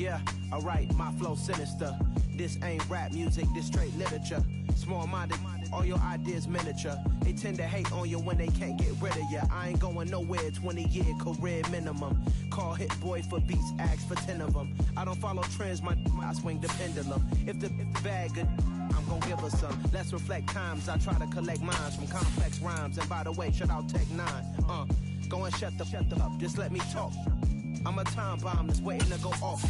Yeah, alright, my flow sinister. This ain't rap music, this straight literature. Small-minded, all your ideas miniature. They tend to hate on you when they can't get rid of you. I ain't going nowhere, 20-year career minimum. Call Hit Boy for beats, ask for 10 of them. I don't follow trends, I swing the pendulum. If the bag good, I'm gon' give her some. Let's reflect times, I try to collect minds from complex rhymes. And by the way, shout out Tech 9. Go and shut the up, just let me talk. I'm a time bomb that's waiting to go off.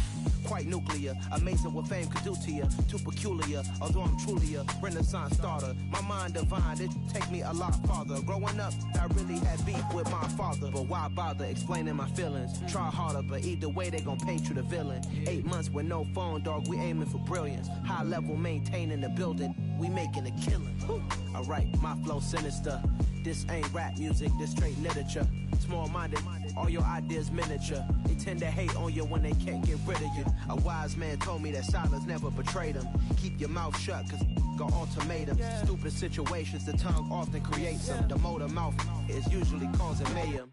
Quite nuclear, amazing what fame could do to you. Too peculiar, although I'm truly a renaissance starter. My mind divine, it take me a lot farther. Growing up, I really had beef with my father. But why bother explaining my feelings? Try harder, but either way they gon' paint you the villain. 8 months with no phone, dog, we aiming for brilliance. High level maintaining the building, we making a killing. Alright, my flow sinister. This ain't rap music, this straight literature. Small-minded, all your ideas miniature. They tend to hate on you when they can't get rid of you. A wise man told me that silence never betrayed him. Keep your mouth shut, cause got ultimatums. Stupid situations, the tongue often creates them. The motor mouth is usually causing mayhem.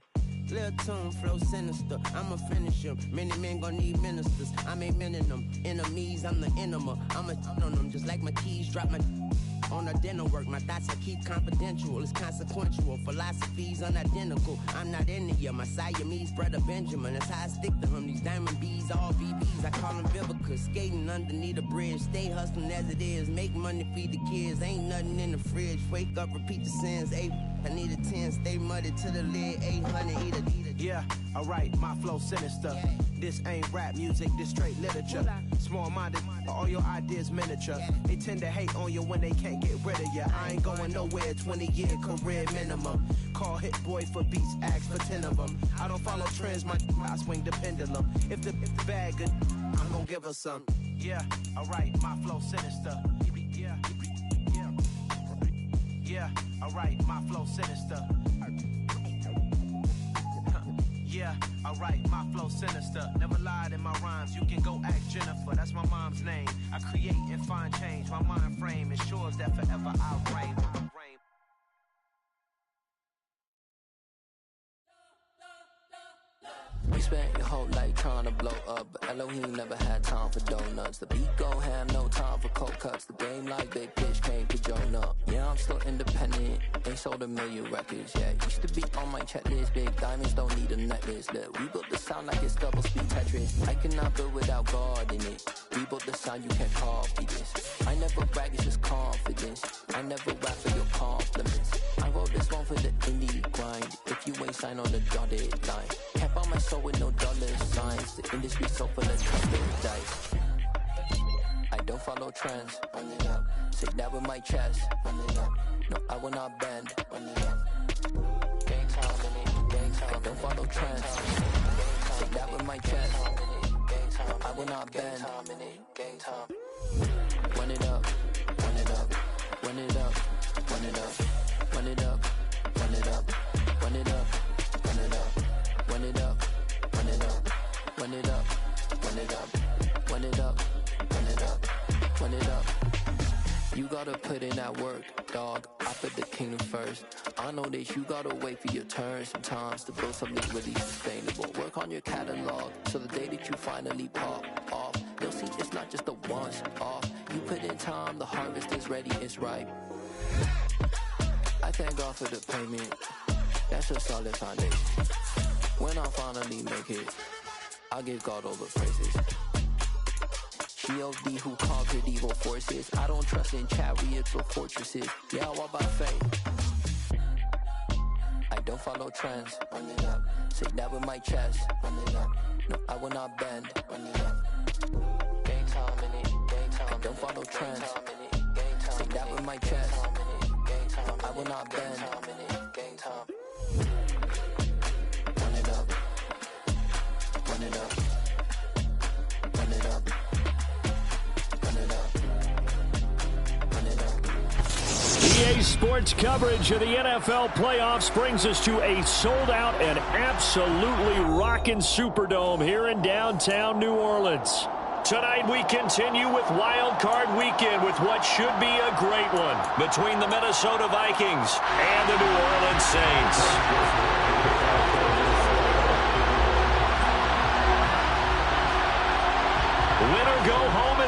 Lil' tune, flow sinister, I'ma finish him. Many men gon' need ministers, I'm aiming them. Enemies, I'm the enema, I'ma on them. Just like my keys, drop my on a dinner work. My thoughts I keep confidential, it's consequential. Philosophies unidentical, I'm not in it yet. My Siamese brother Benjamin, that's how I stick to him. These diamond bees, all BBs, I call them Vivica. Skating underneath a bridge, stay hustling as it is. Make money, feed the kids, ain't nothing in the fridge. Wake up, repeat the sins, I need a 10, stay muddy to the lid, 800, eat a. Yeah, alright, my flow sinister. This ain't rap music, this straight literature. Small-minded, all your ideas miniature. They tend to hate on you when they can't get rid of you. I ain't going nowhere, 20-year career minimum. Call Hit Boy for beats, ask for 10 of them. I don't follow trends, I swing the pendulum. If the bag good, I'm gon' give her some. Yeah, alright, my flow sinister. Yeah, alright, my flow sinister. Yeah, alright, my flow sinister. Never lied in my rhymes, you can go ask Jennifer. That's my mom's name. I create and find change. My mind frame ensures that forever I'll reign. You spent your whole life trying to blow up, but Elohim never had time for donuts. The beat go ham, no time for cold cuts. The game like big bitch came to Jonah. Yeah, I'm still independent, ain't sold 1 million records yet. Used to be on my checklist, big diamonds don't need a necklace. Look, we built the sound like it's double speed Tetris. I cannot build without God in it. We built the sound, you can't copy this. I never brag, it's just confidence. I never rap for your compliments. I wrote this one for the indie grind. If you ain't signed on the dotted line, can't buy my soul with no dollar signs. The industry so full of trusted dice. I don't follow trends. Say that with my chest. No, I will not bend. Gang time, I don't follow trends. Say that with my chest. No, I will not bend. Run it up, run it up, run it up, run it up, run it up, run it up, run it up, run it up, run it up, run it up, run it up, run it up, run it up, run it up, run it up. You gotta put in that work, dog. I put the kingdom first. I know that you gotta wait for your turn sometimes to build something really sustainable. Work on your catalog, so the day that you finally pop off, you'll see it's not just a once off. You put in time, the harvest is ready, it's ripe. I thank God for the payment, that's a solid foundation. When I finally make it, I give God all the praises. G.O.D. who conquered evil forces. I don't trust in chariots or fortresses. Yeah, I walk by faith. I don't follow trends. Say that with my chest. No, I will not bend. Gang time in it. I don't follow trends. Say that with my chest. No, I will not bend. Gang time. Run it up. Run it up. Run it up. EA Sports coverage of the NFL playoffs brings us to a sold-out and absolutely rocking Superdome here in downtown New Orleans. Tonight we continue with Wild Card Weekend with what should be a great one between the Minnesota Vikings and the New Orleans Saints.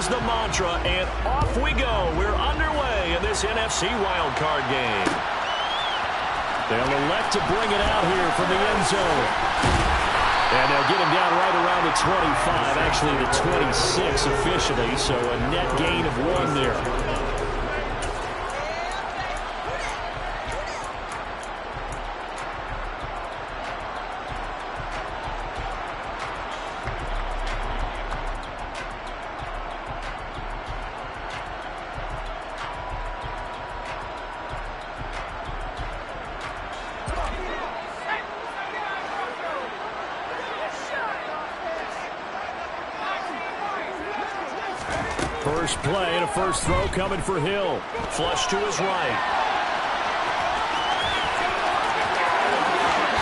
has the mantra, and off we go. We're underway in this NFC wildcard game. They'll elect to bring it out here from the end zone. And they'll get him down right around the 25, actually the 26 officially, so a net gain of 1 there. First play and a first throw coming for Hill. Flush to his right.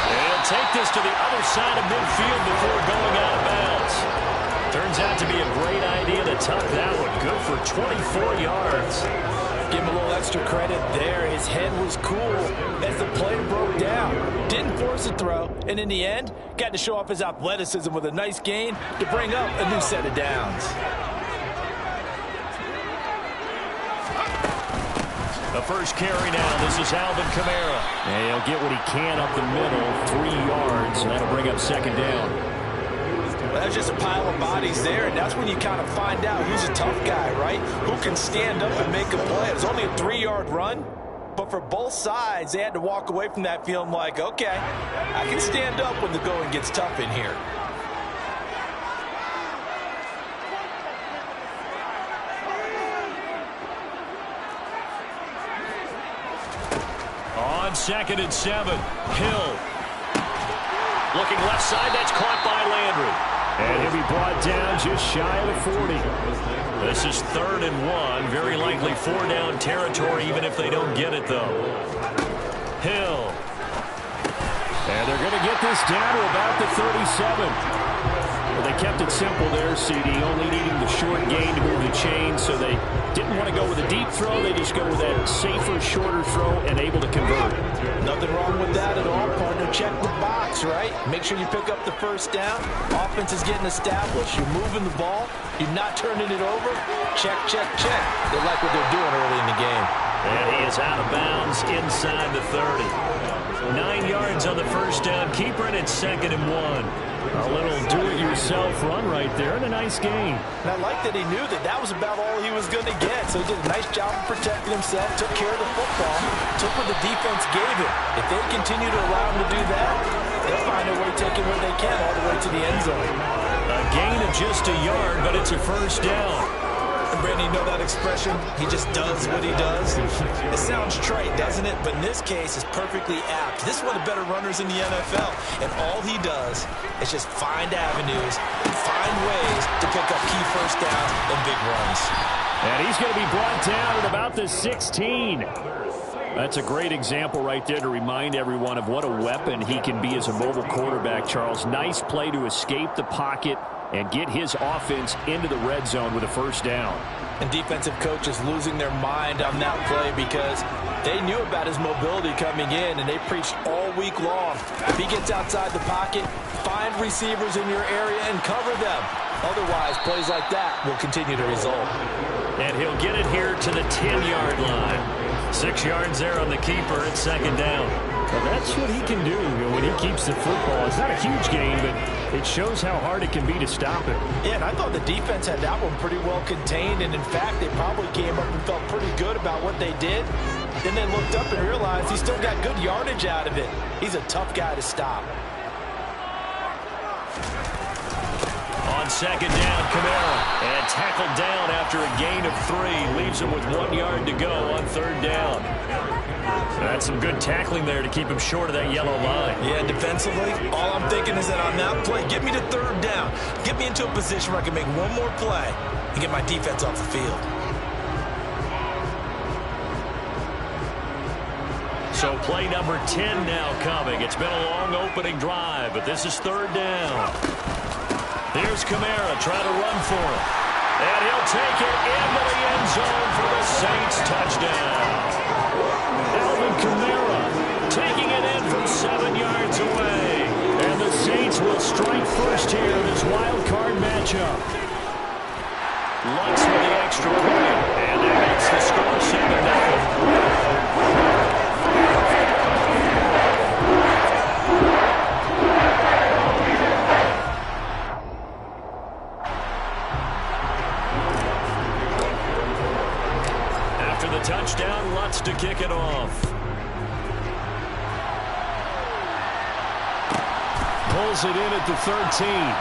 And he'll take this to the other side of midfield before going out of bounds. Turns out to be a great idea to tuck that one. Good for 24 yards. Give him a little extra credit there. His head was cool as the play broke down. Didn't force a throw, and in the end, got to show off his athleticism with a nice gain to bring up a new set of downs. The first carry now. This is Alvin Kamara. And he'll get what he can up the middle, 3 yards, and that'll bring up second down. Well, that's just a pile of bodies there, and that's when you kind of find out who's a tough guy, right? Who can stand up and make a play. It was only a 3-yard run, but for both sides, they had to walk away from that feeling like, okay, I can stand up when the going gets tough in here. On 2nd and 7, Hill. Looking left side, that's caught by Landry. And he'll be brought down just shy of the 40. This is 3rd and 1, very likely 4-down territory, even if they don't get it, though. Hill. And they're going to get this down to about the 37. Well, they kept it simple there, CD, only needing the short gain to move the chain, so they didn't want to go with a deep throw. They just go with that safer, shorter throw and able to convert. Nothing wrong with that at all, partner. Check the box, right? Make sure you pick up the first down. Offense is getting established. You're moving the ball. You're not turning it over. Check, check, check. They like what they're doing early in the game. And he is out of bounds inside the 30. 9 yards on the first down. Keeper, and it's 2nd and 1. A little do-it-yourself run right there, and a nice gain. And I like that he knew that that was about all he was going to get. So he did a nice job of protecting himself, took care of the football, took what the defense gave him. If they continue to allow him to do that, they'll find a way taking what they can all the way to the end zone. A gain of just a yard, but it's a first down. And Brandon, you know that expression? He just does what he does. It sounds trite, doesn't it? But in this case, it's perfectly apt. This is one of the better runners in the NFL. And all he does is just find avenues, find ways to pick up key first downs and big runs. And he's going to be brought down at about the 16. That's a great example right there to remind everyone of what a weapon he can be as a mobile quarterback, Charles. Nice play to escape the pocket and get his offense into the red zone with a first down. And defensive coaches losing their mind on that play because they knew about his mobility coming in, and they preached all week long. If he gets outside the pocket, find receivers in your area and cover them. Otherwise, plays like that will continue to result. And he'll get it here to the 10-yard line. 6 yards there on the keeper at 2nd down. Well, that's what he can do when he keeps the football. It's not a huge gain, but it shows how hard it can be to stop it. Yeah, and I thought the defense had that one pretty well contained, and in fact, they probably came up and felt pretty good about what they did. Then they looked up and realized he still got good yardage out of it. He's a tough guy to stop. On 2nd down, Kamara, and tackled down after a gain of 3. Leaves him with 1 yard to go on 3rd down. That's some good tackling there to keep him short of that yellow line. Yeah, defensively, all I'm thinking is that on that play, get me to 3rd down. Get me into a position where I can make one more play and get my defense off the field. So play number 10 now coming. It's been a long opening drive, but this is 3rd down. Here's Kamara trying to run for it. And he'll take it into the end zone for the Saints touchdown. Alvin Kamara taking it in from 7 yards away. And the Saints will strike first here in this wild card matchup. Lutz extra point, and that makes the score 7-0. After the touchdown, Lutz to kick it off. Pulls it in at the 13.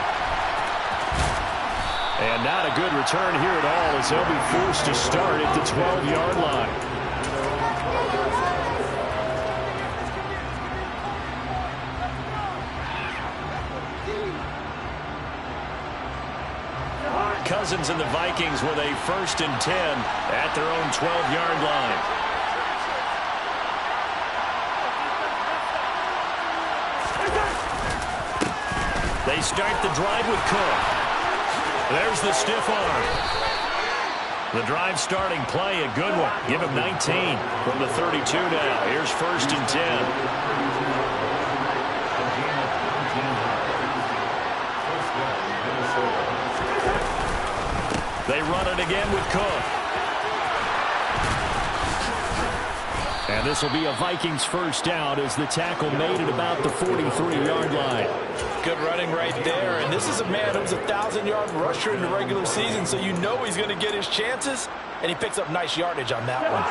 And not a good return here at all as they'll be forced to start at the 12-yard line. Cousins and the Vikings with a 1st and 10 at their own 12-yard line. They start the drive with Cook. There's the stiff arm. The drive starting play, a good one. Give him 19 from the 32 now. Here's 1st and 10. They run it again with Cook. And this will be a Vikings 1st down as the tackle made at about the 43-yard line. Good running right there, and this is a man who's a 1,000-yard rusher in the regular season, so you know he's going to get his chances, and he picks up nice yardage on that one.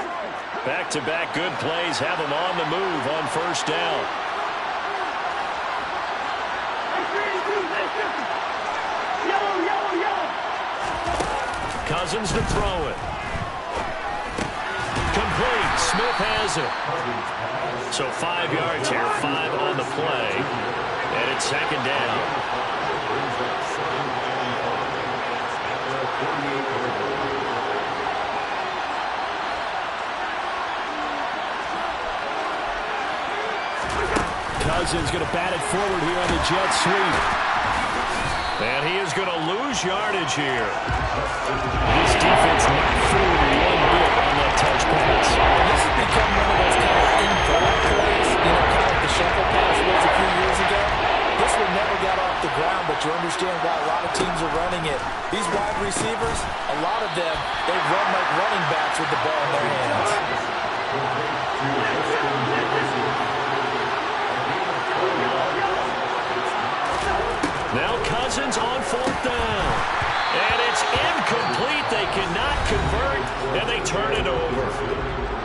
Back-to-back good plays have him on the move on 1st down. Cousins to throw it. Complete. Smith has it. So 5 yards here, 5 on the play. And it's 2nd down. Cousins going to bat it forward here on the jet sweep. And he is going to lose yardage here. This defense not fooled one bit on that touch pass. And this has become one of those kind of inverted plays, kind of like the shuffle pass was a few years ago. This one never got off the ground, but you understand why a lot of teams are running it. These wide receivers, a lot of them, they run like running backs with the ball in their hands. Now Cousins on 4th down. And it's incomplete. They cannot convert, and they turn it over.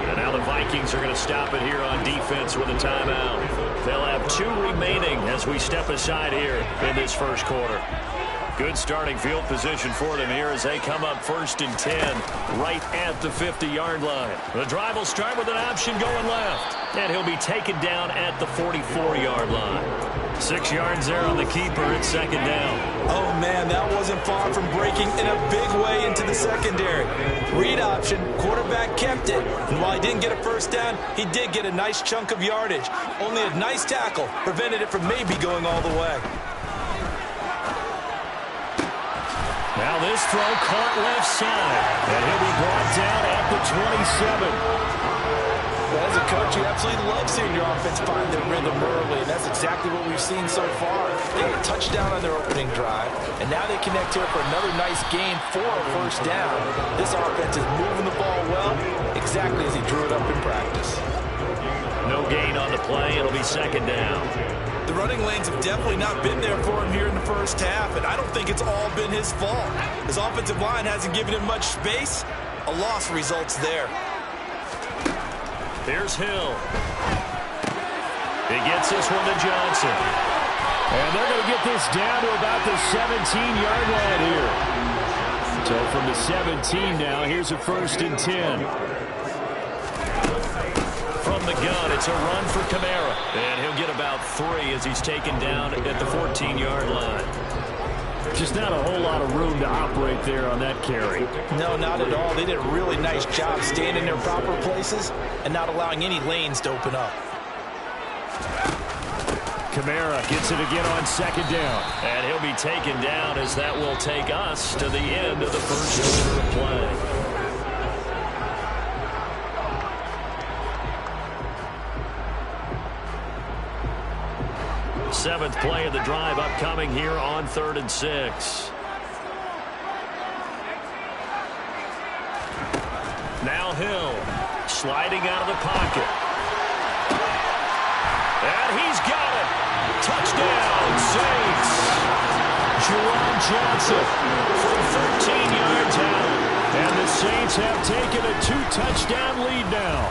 And now the Vikings are going to stop it here on defense with a timeout. They'll have 2 remaining as we step aside here in this 1st quarter. Good starting field position for them here as they come up 1st and 10 right at the 50-yard line. The drive will start with an option going left, and he'll be taken down at the 44-yard line. 6 yards there on the keeper. It's 2nd down. Oh, man, that wasn't far from breaking in a big way into the secondary. Read option, quarterback kept it. And while he didn't get a 1st down, he did get a nice chunk of yardage. Only a nice tackle prevented it from maybe going all the way. Now this throw caught left side. And he'll be brought down at the 27. As a coach, you absolutely love seeing your offense find their rhythm early, and that's exactly what we've seen so far. They had a touchdown on their opening drive, and now they connect here for another nice gain for a 1st down. This offense is moving the ball well, exactly as he drew it up in practice. No gain on the play. It'll be 2nd down. The running lanes have definitely not been there for him here in the 1st half, and I don't think it's all been his fault. His offensive line hasn't given him much space. A loss results there. Here's Hill. He gets this one to Johnson. And they're going to get this down to about the 17-yard line here. So from the 17 now, here's a 1st and 10. From the gun, it's a run for Kamara. And he'll get about 3 as he's taken down at the 14-yard line. Just not a whole lot of room to operate there on that carry. No, not at all. They did a really nice job staying in their proper places and not allowing any lanes to open up. Kamara gets it again on 2nd down. And he'll be taken down as that will take us to the end of the 1st quarter of play. Seventh play of the drive upcoming here on 3rd and 6. Now Hill, sliding out of the pocket. And he's got it. Touchdown, Saints. Jerome Johnson from 13 yards out. And the Saints have taken a 2-touchdown lead now.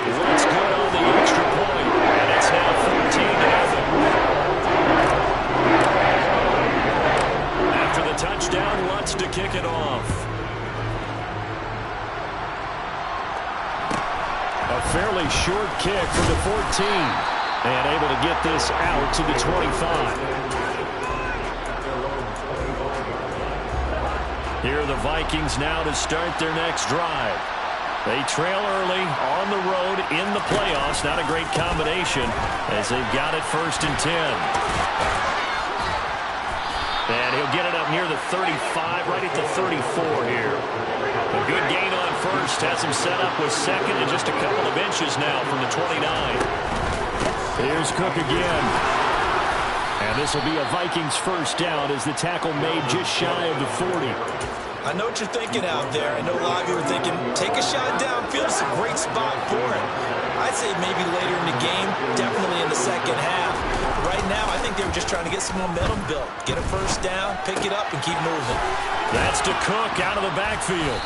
Lutz good on the extra point. And it's now 14-0. After the touchdown, Lutz to kick it off. A fairly short kick for the 14. And able to get this out to the 25. Here are the Vikings now to start their next drive. They trail early on the road in the playoffs. Not a great combination as they've got it 1st and 10. And he'll get it up near the 35, right at the 34 here. A good gain on first. Has him set up with second and just a couple of inches now from the 29. Here's Cook again. And this will be a Vikings first down as the tackle made just shy of the 40. I know what you're thinking out there. I know a lot of you are thinking, take a shot downfield. It's a great spot for it. I'd say maybe later in the game, definitely in the second half. Right now, I think they were just trying to get some momentum built. Get a first down, pick it up, and keep moving. That's to Cook out of the backfield.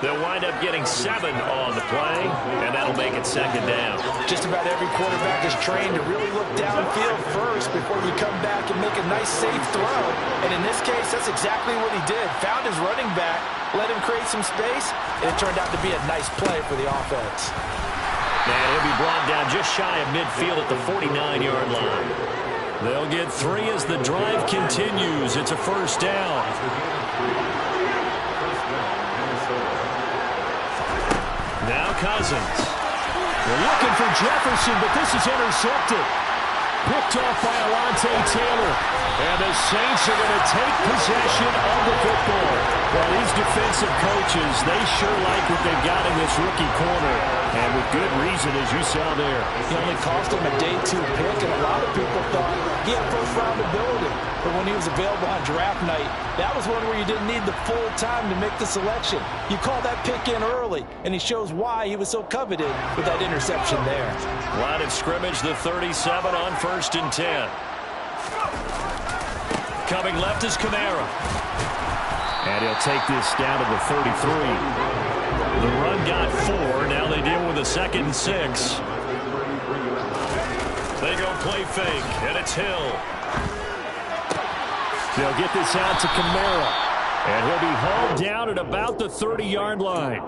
They'll wind up getting 7 on the play, and that'll make it second down. Just about every quarterback is trained to really look downfield first before you come back and make a nice, safe throw. And in this case, that's exactly what he did. Found his running back, let him create some space, and it turned out to be a nice play for the offense. And he'll be brought down just shy of midfield at the 49-yard line. They'll get 3 as the drive continues. It's a first down. Now Cousins. They're looking for Jefferson, but this is intercepted. Picked off by Alontae Taylor. And the Saints are going to take possession of the football. Well, these defensive coaches, they sure like what they've got in this rookie corner. And with good reason, as you saw there. He only cost him a day 2 pick, and a lot of people thought he had first-round ability. But when he was available on draft night, that was one where you didn't need the full time to make the selection. You call that pick in early, and he shows why he was so coveted with that interception there. Line of scrimmage, the 37 on 1st and 10. Coming left is Kamara. And he'll take this down to the 33. The run got 4. Now they deal with a 2nd and 6. They go play fake, and it's Hill. They'll get this out to Kamara. And he'll be hauled down at about the 30-yard line.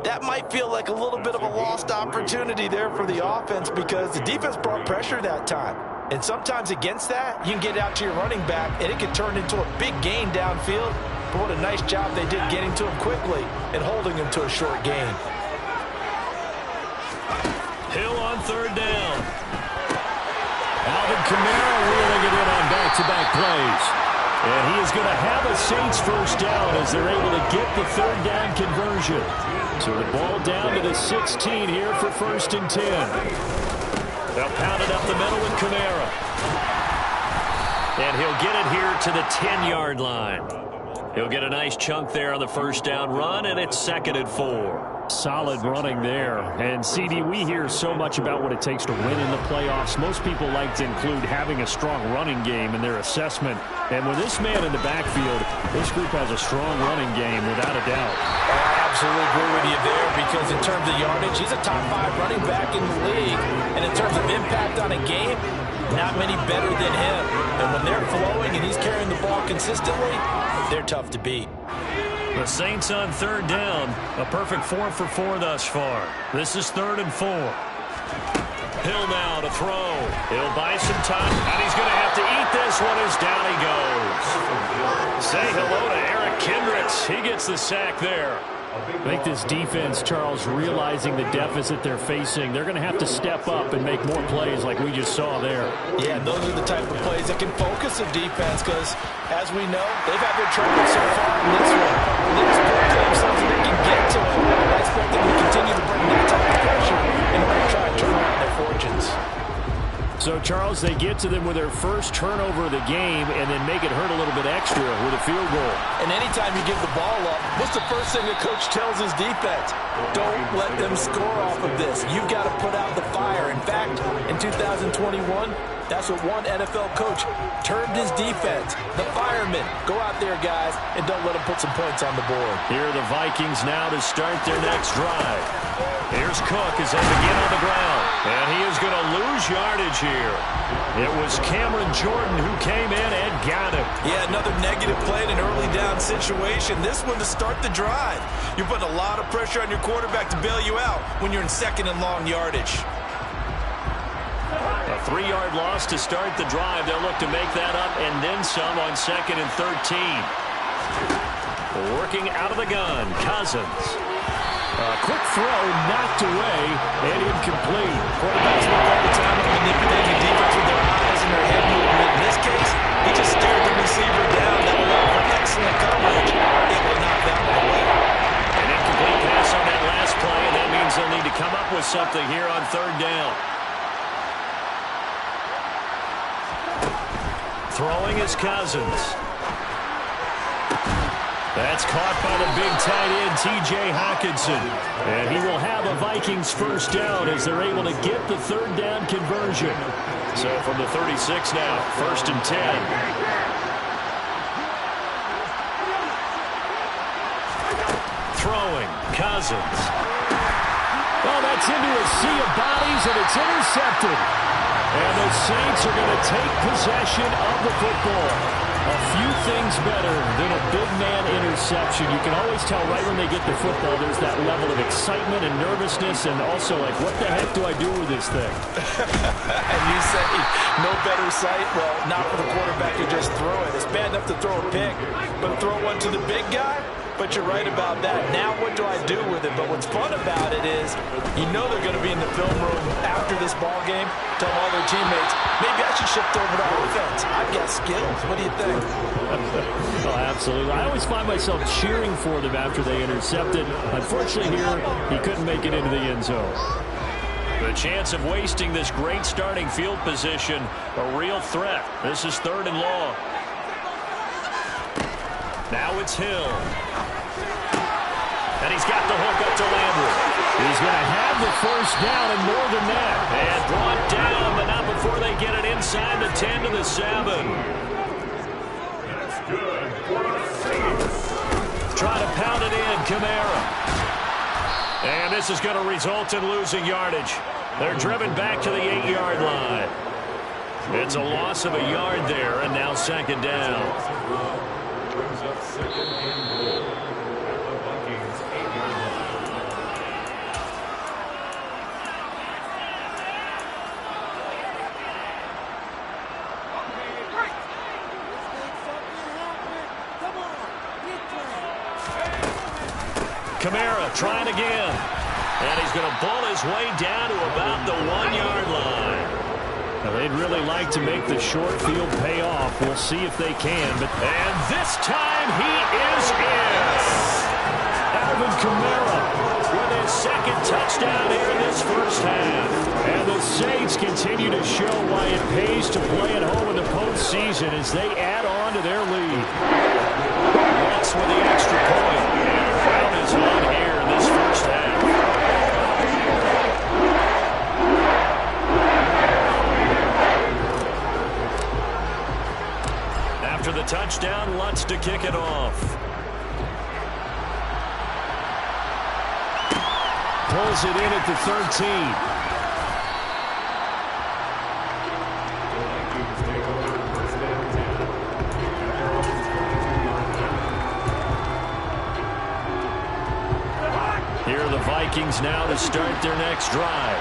That might feel like a little bit of a lost opportunity there for the offense because the defense brought pressure that time. And sometimes against that, you can get out to your running back, and it can turn into a big gain downfield. But what a nice job they did getting to him quickly and holding him to a short gain. Hill on 3rd down. Alvin Kamara reeling it in on back-to-back plays. And he is going to have a Saints first down as they're able to get the 3rd down conversion. So the ball down to the 16 here for 1st and 10. They'll pound it up the middle with Kamara. And he'll get it here to the 10-yard line. He'll get a nice chunk there on the first down run, and it's 2nd and 4. Solid running there. And, CD, we hear so much about what it takes to win in the playoffs. Most people like to include having a strong running game in their assessment. And with this man in the backfield, this group has a strong running game without a doubt. I absolutely agree with you there because in terms of yardage, he's a top 5 running back in the league. And in terms of impact on a game, not many better than him. And when they're flowing and he's carrying the ball consistently, they're tough to beat. The Saints on 3rd down. A perfect 4 for 4 thus far. This is 3rd and 4. Hill now to throw. He'll buy some time, and he's going to have to eat this one as down he goes. Say hello to Eric Kendricks. He gets the sack there. I think this defense, Charles, realizing the deficit they're facing, they're going to have to step up and make more plays like we just saw there. Yeah, those are the type of plays that can focus a defense because, as we know, they've had their trouble so far in this one. They just put themselves and they can get to it. I expect them to continue to bring that type of pressure in order to try and turn around their fortunes. So Charles, they get to them with their first turnover of the game and then make it hurt a little bit extra with a field goal. And anytime you give the ball up, what's the first thing the coach tells his defense? Don't let them score off of this. You've got to put out the fire. In fact, in 2021, that's what one NFL coach termed his defense, the firemen. Go out there, guys, and don't let them put some points on the board. Here are the Vikings now to start their next drive. Here's Cook as they begin on the ground. And he is going to lose yardage here. It was Cameron Jordan who came in and got him. Yeah, another negative play in an early down situation. This one to start the drive. You're putting a lot of pressure on your quarterback to bail you out when you're in second and long yardage. A 3-yard loss to start the drive. They'll look to make that up and then some on 2nd and 13. Working out of the gun, Cousins. A quick throw knocked away and incomplete. Quarterbacks look all the time at manipulating the defense with their eyes and their head movement. In this case, he just stared the receiver down. That allowed for excellent coverage. Able to knock that one away. An incomplete pass on that last play, and that means they'll need to come up with something here on 3rd down. Throwing is Cousins. That's caught by the big tight end, T.J. Hockenson. And he will have a Vikings first down as they're able to get the 3rd down conversion. So from the 36 now, 1st and 10. Throwing, Cousins. Oh, that's into a sea of bodies, and it's intercepted. And the Saints are going to take possession of the football. A few things better than a big man interception. You can always tell right when they get the football, there's that level of excitement and nervousness, and also like, what the heck do I do with this thing? And you say, no better sight? Well, not for the quarterback to just throw it. It's bad enough to throw a pick, but throw one to the big guy? But you're right about that. Now what do I do with it? But what's fun about it is you know they're going to be in the film room after this ball game, tell all their teammates, maybe I should shift over to offense. I've got skills. What do you think? Oh, absolutely. I always find myself cheering for them after they intercepted. Unfortunately here, he couldn't make it into the end zone. The chance of wasting this great starting field position, a real threat. This is 3rd and long. Now it's Hill. And he's got the hook up to Landry. He's going to have the first down and more than that. And brought down, but not before they get it inside the 10 to the 7. Try to pound it in, Kamara. And this is going to result in losing yardage. They're driven back to the 8-yard line. It's a loss of a yard there, and now 2nd down. Kamara trying again. And he's going to ball his way down to about the 1-yard line. Now, they'd really like to make the short field pay off. We'll see if they can. And this time he is in. Alvin Kamara with his 2nd touchdown here in this first half. And the Saints continue to show why it pays to play at home in the postseason as they add on to their lead. Bucks with the extra point. And the crowd is on here in this first half. After the touchdown, Lutz to kick it off. Pulls it in at the 13. Here are the Vikings now to start their next drive.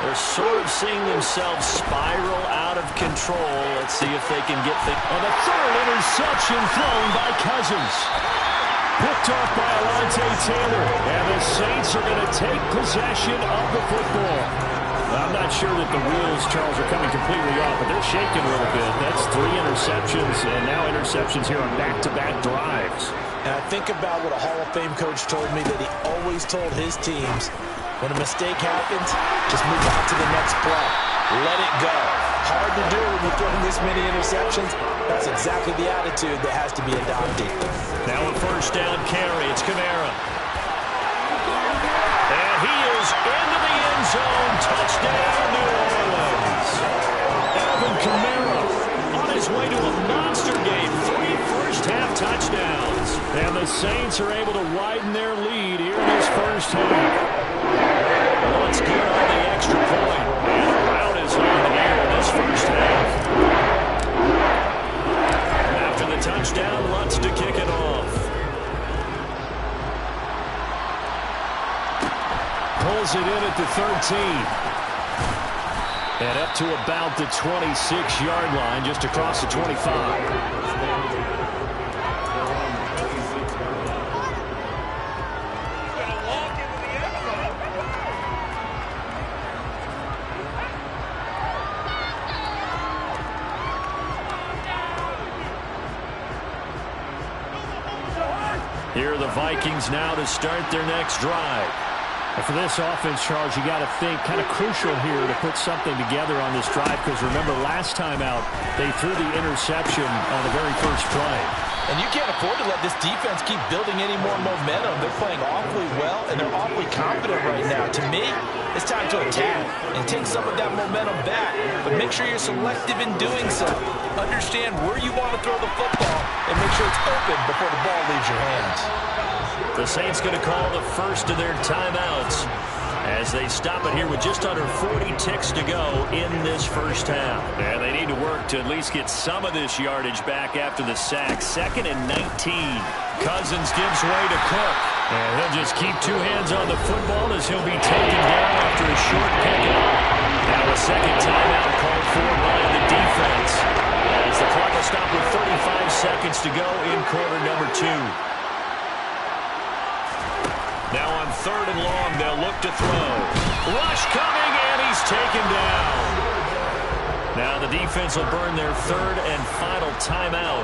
They're sort of seeing themselves spiral out of control. Let's see if they can get things. And the 3rd interception thrown by Cousins. Picked off by Alontae Taylor. And the Saints are going to take possession of the football. I'm not sure that the wheels, Charles, are coming completely off, but they're shaking a little bit. That's 3 interceptions, and now interceptions here on back-to-back drives. And I think about what a Hall of Fame coach told me that he always told his teams, when a mistake happens, just move on to the next play. Let it go. hard to do when you're throwing this many interceptions. That's exactly the attitude that has to be adopted. Now a first down carry. It's Kamara. And he is into the end zone. Touchdown, New Orleans. Alvin Kamara on his way to a monster game. 3 first-half touchdowns. And the Saints are able to widen their lead here in this first half. What's good on the extra point? And the route is on here in this first half. After the touchdown, Lutz to kick it off. Pulls it in at the 13. And up to about the 26-yard line, just across the 25. Here are the Vikings now to start their next drive. And for this offense, Charles, you got to think kind of crucial here to put something together on this drive, because remember last time out they threw the interception on the very first play. And you can't afford to let this defense keep building any more momentum. They're playing awfully well, and they're awfully confident right now. To me, it's time to attack and take some of that momentum back. But make sure you're selective in doing so. Understand where you want to throw the football and make sure it's open before the ball leaves your hands. The Saints going to call the first of their timeouts as they stop it here with just under 40 ticks to go in this first half. And they need to work to at least get some of this yardage back after the sack. 2nd and 19. Cousins gives way to Cook. And he'll just keep 2 hands on the football as he'll be taken down after a short pickup. Now a second timeout called for by the defense, as the clock will stop with 35 seconds to go in quarter number 2. Now on 3rd and long, they'll look to throw. Rush coming, and he's taken down. Now the defense will burn their 3rd and final timeout,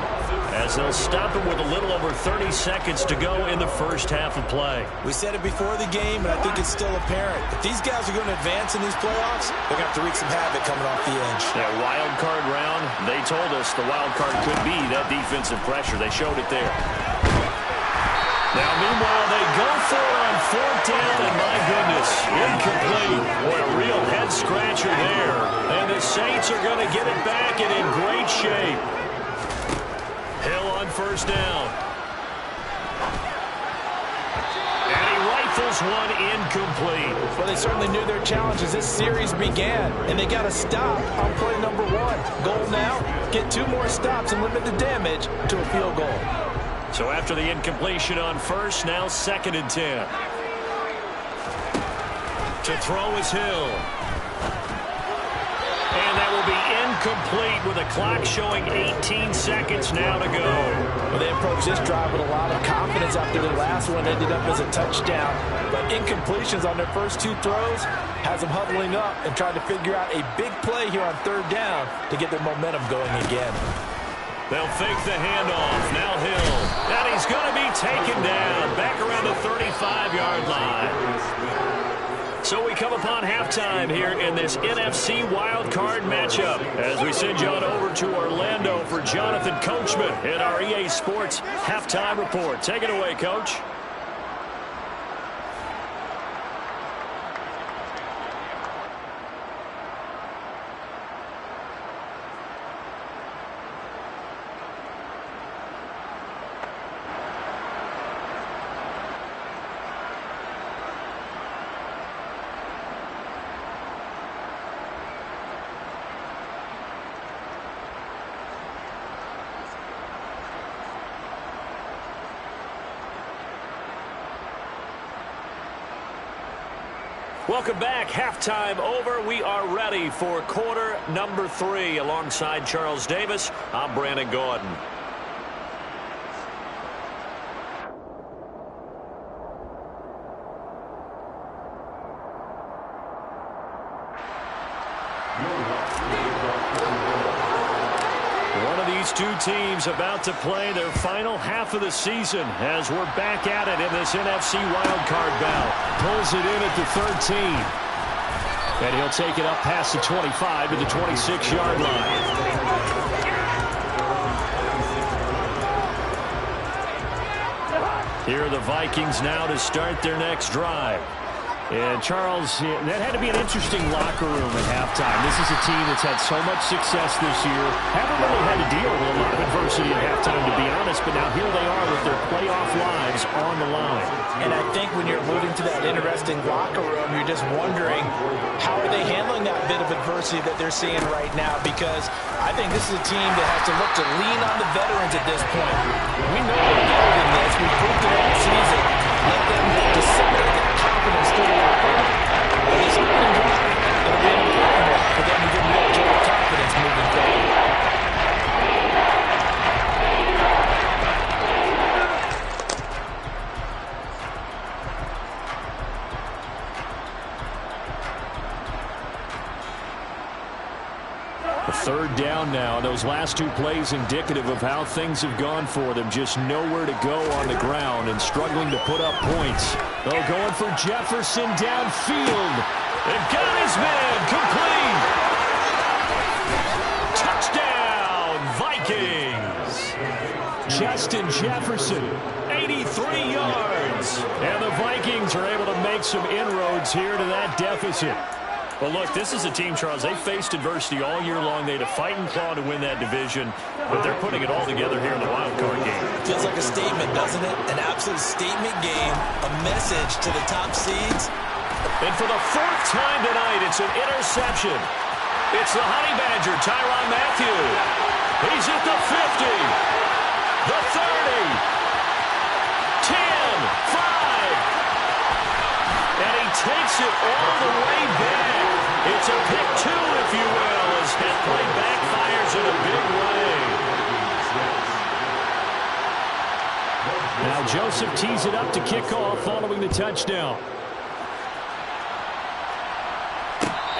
as they'll stop it with a little over 30 seconds to go in the first half of play. We said it before the game, and I think it's still apparent. If these guys are going to advance in these playoffs, they're going to have to wreak some havoc coming off the edge. That wild card round, they told us the wild card could be that defensive pressure. They showed it there. Now, meanwhile, they go for it on 4th down, and my goodness, incomplete. Boy, a real head-scratcher there. And the Saints are going to get it back and in great shape. Hill on 1st down. And he rifles one incomplete. Well, they certainly knew their challenge as this series began, and they got to stop on play number 1. Goal now, get 2 more stops and limit the damage to a field goal. So after the incompletion on 1st, now 2nd and 10. To throw is Hill. And that will be incomplete with a clock showing 18 seconds now to go. Well, they approached this drive with a lot of confidence after their last one ended up as a touchdown. But incompletions on their first 2 throws has them huddling up and trying to figure out a big play here on 3rd down to get their momentum going again. They'll fake the handoff. Now Hill. And he's going to be taken down back around the 35-yard line. So we come upon halftime here in this NFC wildcard matchup as we send you on over to Orlando for Jonathan Coachman in our EA Sports halftime report. Take it away, Coach. Welcome back. Halftime over. We are ready for quarter number 3. Alongside Charles Davis, I'm Brandon Gordon. One of these 2 teams about to play their final half of the season as we're back at it in this NFC wildcard bout. Pulls it in at the 13. And he'll take it up past the 25 to the 26-yard line. Here are the Vikings now to start their next drive. And, Charles, that had to be an interesting locker room at halftime. This is a team that's had so much success this year. Haven't really had to deal with a lot of adversity at halftime, to be honest. But now here they are with their playoff lives on the line. And I think when you're alluding to that interesting locker room, you're just wondering how are they handling that bit of adversity that they're seeing right now, because I think this is a team that has to look to lean on the veterans at this point. We know we're better than this. We've proved it all season. Let them disseminate that confidence through the locker room. But this opening drive, it'll be an important one for them to give them that confidence moving forward. Third down now. Those last two plays indicative of how things have gone for them. Just nowhere to go on the ground and struggling to put up points. They're going for Jefferson downfield. And got his man complete. Touchdown, Vikings. Justin Jefferson, 83 yards. And the Vikings are able to make some inroads here to that deficit. Well, look, this is a team, Charles, they faced adversity all year long. They had to fight and claw to win that division, but they're putting it all together here in the wild card game. Feels like a statement, doesn't it? An absolute statement game, a message to the top seeds. And for the fourth time tonight, it's an interception. It's the Honey Badger, Tyrann Mathieu. He's at the 50, the 30, 10, 5. And he takes it all the way back. It's a pick two, if you will, as that play backfires in a big way. Now Joseph tees it up to kick off following the touchdown.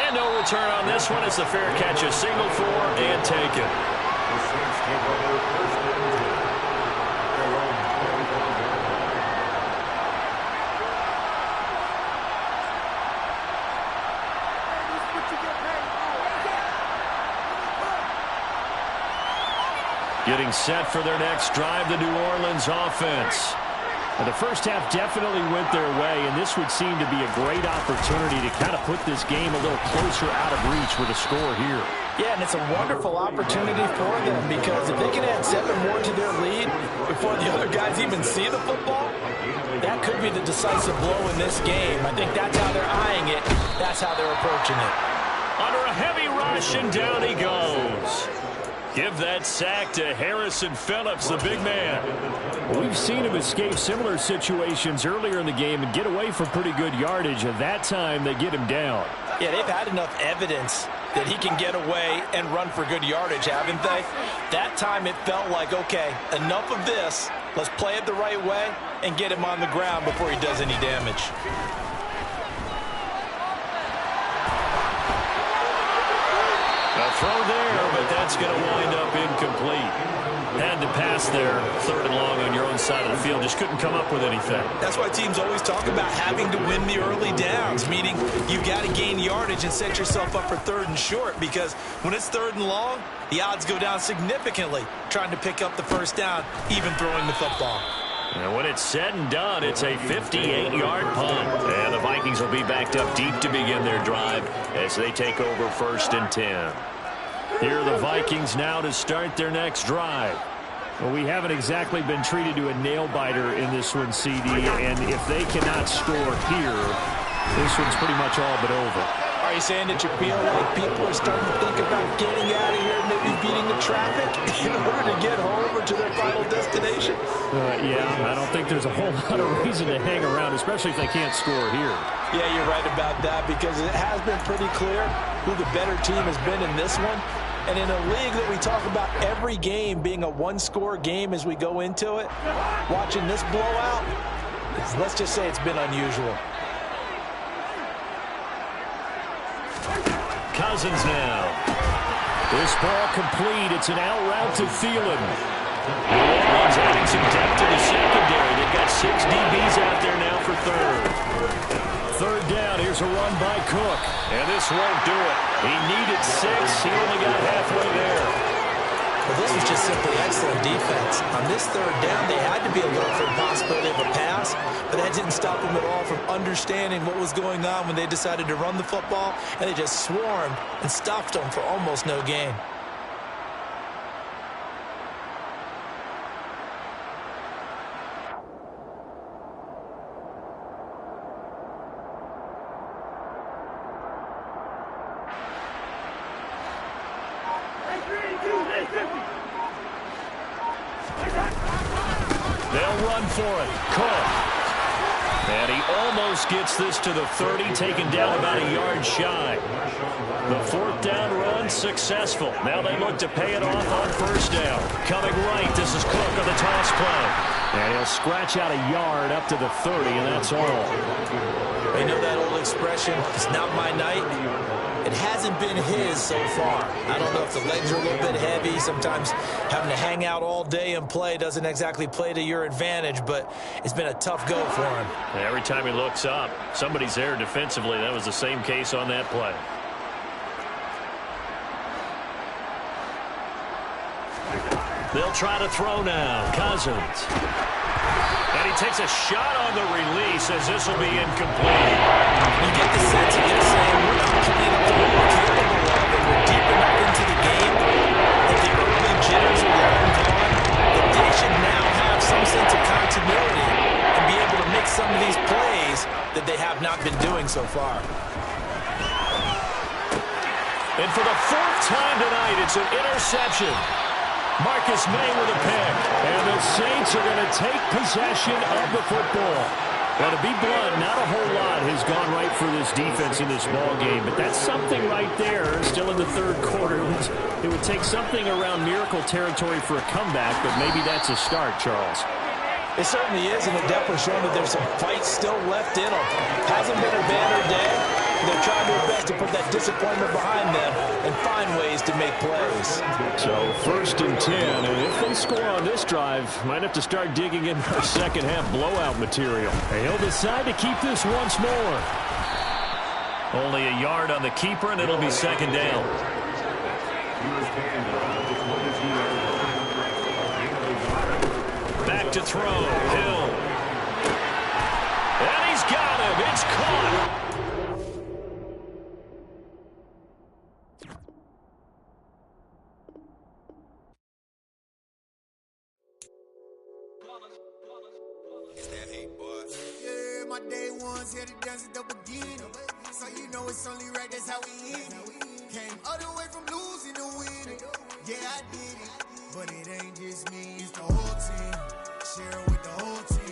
And no return on this one. It's a fair catch, a signal for and taken. Getting set for their next drive, the New Orleans offense. And the first half definitely went their way, and this would seem to be a great opportunity to kind of put this game a little closer out of reach with a score here. Yeah, and it's a wonderful opportunity for them, because if they can add 7 more to their lead before the other guys even see the football, that could be the decisive blow in this game. I think that's how they're eyeing it. That's how they're approaching it. Under a heavy rush, and down he goes. Give that sack to Harrison Phillips, the big man. We've seen him escape similar situations earlier in the game and get away from pretty good yardage, and that time they get him down. Yeah, they've had enough evidence that he can get away and run for good yardage, haven't they? That time it felt like, okay, enough of this. Let's play it the right way and get him on the ground before he does any damage. A throw there, but that's going to wind up incomplete. Had to pass there, 3rd and long on your own side of the field. Just couldn't come up with anything. That's why teams always talk about having to win the early downs, meaning you've got to gain yardage and set yourself up for 3rd and short, because when it's 3rd and long, the odds go down significantly trying to pick up the first down, even throwing the football. And when it's said and done, it's a 58-yard punt. And the Vikings will be backed up deep to begin their drive as they take over 1st and 10. Here are the Vikings now to start their next drive. Well, we haven't exactly been treated to a nail-biter in this one, CD. And if they cannot score here, this one's pretty much all but over. Are you saying that you feel like people are starting to think about getting out of here, maybe beating the traffic in order to get home or to their final destination? Yeah, I don't think there's a whole lot of reason to hang around, especially if they can't score here. Yeah, you're right about that, because it has been pretty clear who the better team has been in this one. And in a league that we talk about every game being a one-score game as we go into it, watching this blowout, let's just say it's been unusual. Cousins now. This ball complete. It's an out route to Thielen. New Orleans adding some depth to the secondary. They've got 6 DBs out there now for 3rd. third down. Here's a run by Cook. And this won't do it. He needed 6. He only got halfway there. Well, this was just simply excellent defense. On this third down, they had to be alert for the possibility of a pass, but that didn't stop them at all from understanding what was going on when they decided to run the football, and they just swarmed and stuffed them for almost no gain. They'll run for it. Cook. And he almost gets this to the 30, taken down about a yard shy. The fourth down run successful. Now they look to pay it off on first down. Coming right, this is Cook on the toss play. And he'll scratch out a yard up to the 30, and that's all. They know that old expression, it's not my night. It hasn't been his so far. I don't know if the legs are a little bit heavy. Sometimes having to hang out all day and play doesn't exactly play to your advantage, but it's been a tough go for him. Every time he looks up, somebody's there defensively. That was the same case on that play. They'll try to throw now. Cousins. And he takes a shot on the release as this will be incomplete. You get the sense of they're saying we're not playing up to what we're capable of, and we're deep enough into the game that the early jitters are long gone, that they should now have some sense of continuity and be able to make some of these plays that they have not been doing so far. And for the fourth time tonight, it's an interception. Marcus May with a pick. And the Saints are going to take possession of the football. Well, to be blunt, not a whole lot has gone right for this defense in this ball game, but that's something right there. Still in the third quarter. It would take something around miracle territory for a comeback, but maybe that's a start, Charles. It certainly is, and it definitely showing that there's some fight still left in them. Hasn't been a banner day. They're trying their best to put that disappointment behind them and find ways to make plays. So 1st and 10, and if they score on this drive, might have to start digging in our second half blowout material. And he'll decide to keep this once more. Only a yard on the keeper, and it'll be second down. Back to throw, Hill. And he's got him. It's caught. Yeah, my day ones here to dance at the beginning. So you know it's only right, that's how we end it. Came all the way from losing to winning. Yeah, I did it. But it ain't just me, it's the whole team. Share it with the whole team.